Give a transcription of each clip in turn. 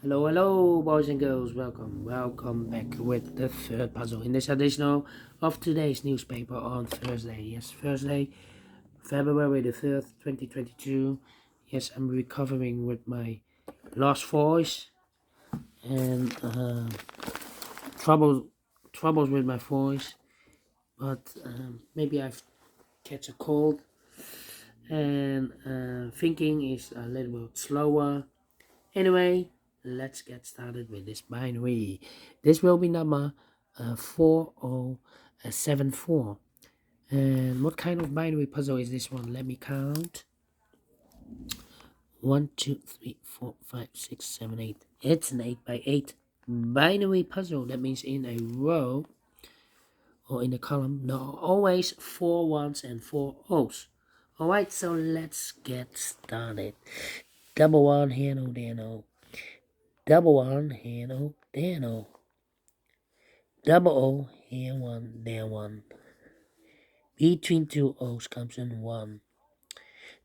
Hello, hello, boys and girls. Welcome back with the third puzzle in this edition of today's newspaper on Thursday. Yes, Thursday, February the 3rd, 2022. Yes, I'm recovering with my lost voice and troubles troubles with my voice, but maybe I've catch a cold and thinking is a little bit slower. Anyway, let's get started with this binary. This will be number 4074. And what kind of binary puzzle is this one? Let me count. 1, 2, 3, 4, 5, 6, 7, 8. It's an 8 by 8 binary puzzle. That means in a row or in a column, there are always 4 ones and 4 O's. Alright, so let's get started. Double one here, no, there, no. Double one, here no, there no. Double O, here one, there one. Between two O's comes in one.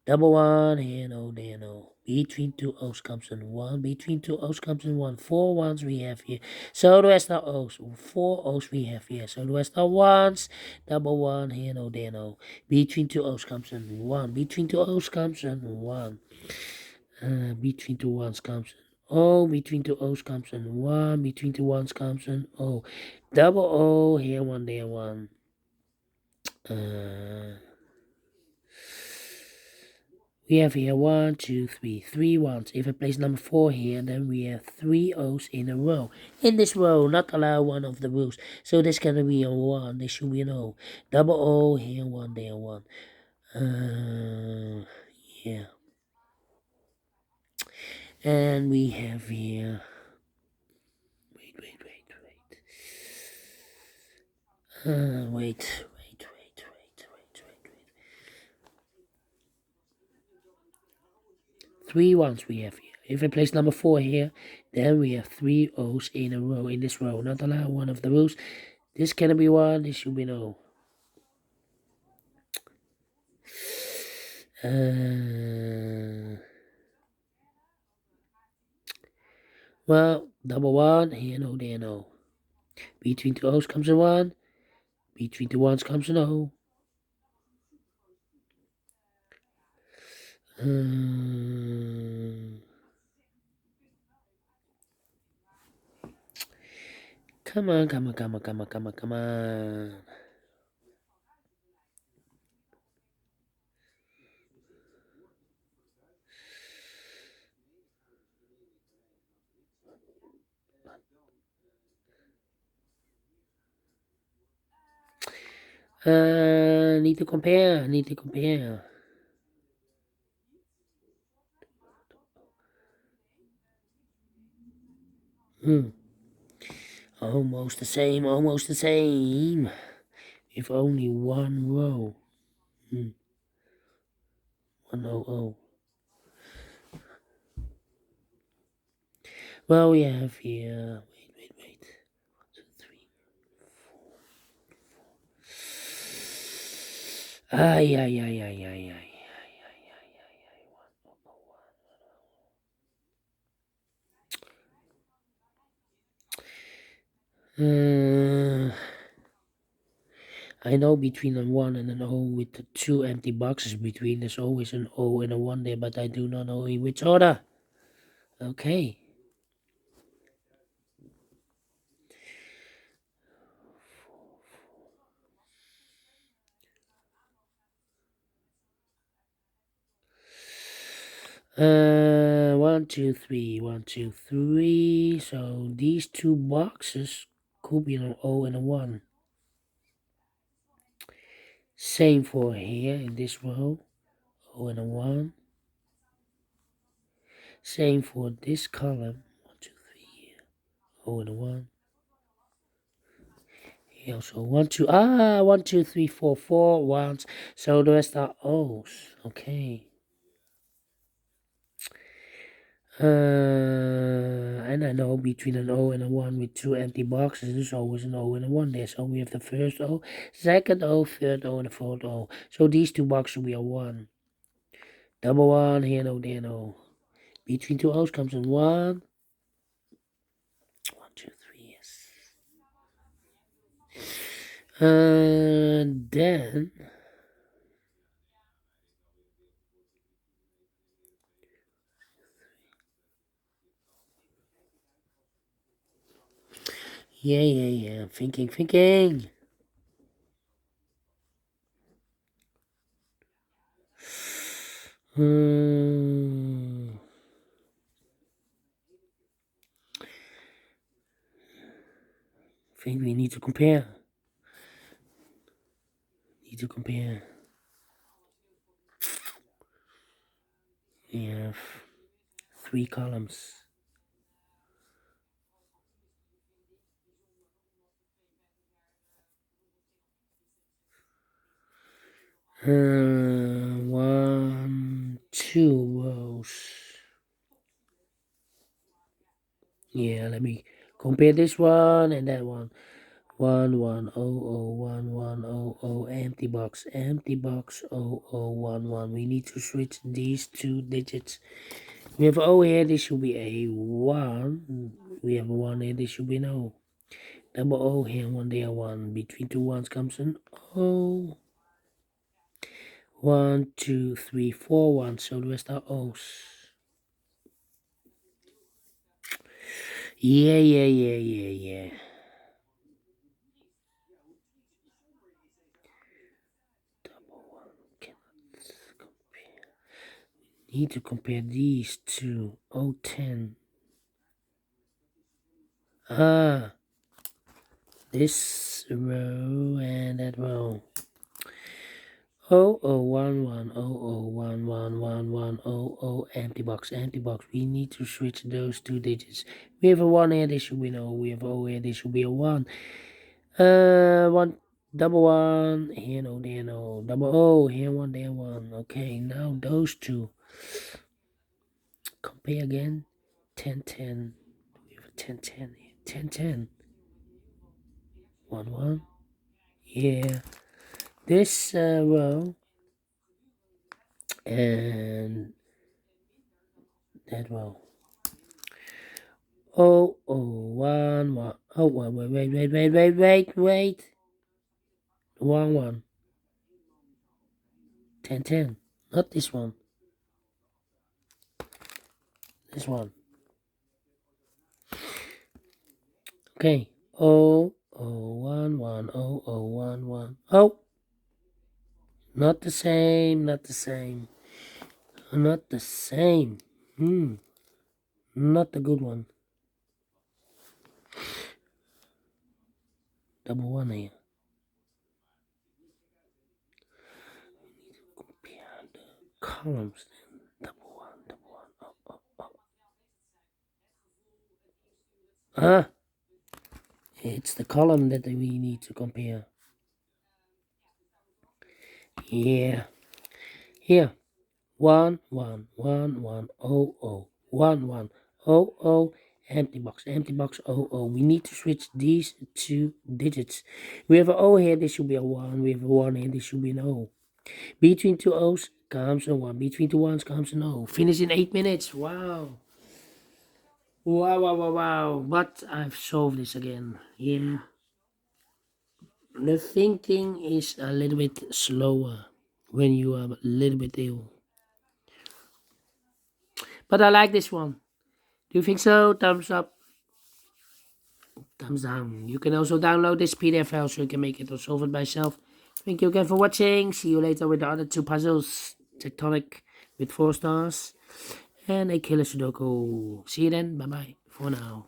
Double one, here no, there no. Between two O's comes in one. Between two O's comes in one. 4 ones we have here. So the rest are O's. 4 O's we have here. So the rest are ones. Double one, here no, there no. Between two O's comes in one. Between two O's comes in one. Between two ones comes in O, between two O's comes in 1, between two ones comes in O. Double O, here one, there one. We have here 1, 2, 3, 3 ones. If I place number 4 here, then we have 3 O's in a row. In this row, not allow one of the rules. So this can be a 1, this should be an O. Double O, here 1, there 1. Yeah. And we have here, wait. Wait. 3 ones we have here. If I place number 4 here, then we have 3 O's in a row, in this row. Not allow one of the rules. This cannot be 1, this should be an O. Well, double 1, here no, there no. Between two O's comes a 1. Between two ones comes an O. Come on. Need to compare. Almost the same. If only one row. 100. Well, we have here. Wait. 1, 2, 3, 4. Ay. I know between a 1 and an O with the 2 empty boxes between, there's always an O and a 1 there, but I do not know in which order. Okay. One, two, three. So these 2 boxes could be an O and a 1. Same for here in this row, O and a 1. Same for this column, 1, 2, 3 here, O and a 1. Here also 1, 2, 1, 2, 3, 4, 4 ones. So the rest are O's. Okay. And I know between an O and a 1 with 2 empty boxes, there's always an O and a 1 there. So we have the first O, second O, third O, and the fourth O. So these 2 boxes we are 1. Double 1, here no, there no. Between 2 O's comes in 1. Then yeah. Thinking. Hmm. Think we need to compare. We have 3 columns. One, 2 rows. Yeah, let me compare this one and that one. 11001100 empty box 0011. We need to switch these 2 digits. We have O here, this should be a 1. We have a 1 here, this should be an O. Double O here, 1 there, 1. Between 2 ones comes an O. 1, 2, 3, 4 ones, so the rest are O's. Yeah. Double 1 cannot compare. Need to compare these two. 010. This row and that row. 0011001111 empty box. We need to switch those 2 digits. We have a 1 here, this should be an O. We have O here, this should be a 1. 1, double 1, here no, there no. Double O, here 1, there 1. Okay, now those two. Compare again. 1010. We have a 1010 here. 1010. 1 1. Yeah. This row and that row. 0011. Oh, wait. 1 1. 1010. Not this one. This one. Okay. 0011. Oh, not the same. Not the same. Not the good one. Double 1 here. Compare the columns then. Double 1. Oh. It's the column that we need to compare. Yeah. Here. 1 1 1 1 0 0 1 1 0 0 empty box 0 0. We need to switch these 2 digits. We have an O here, this should be a 1. We have a 1 here, this should be an O. Between 2 O's comes a 1. Between 2 1's comes an O. Finish in 8 minutes. Wow. But I've solved this again. Yeah. The thinking is a little bit slower when you are a little bit ill. But I like this one. Do you think so? Thumbs up, thumbs down. You can also download this PDF file so you can make it or solve it by yourself. Thank you again for watching. See you later with the other 2 puzzles. Tectonic with 4 stars. And a killer Sudoku. See you then. Bye bye for now.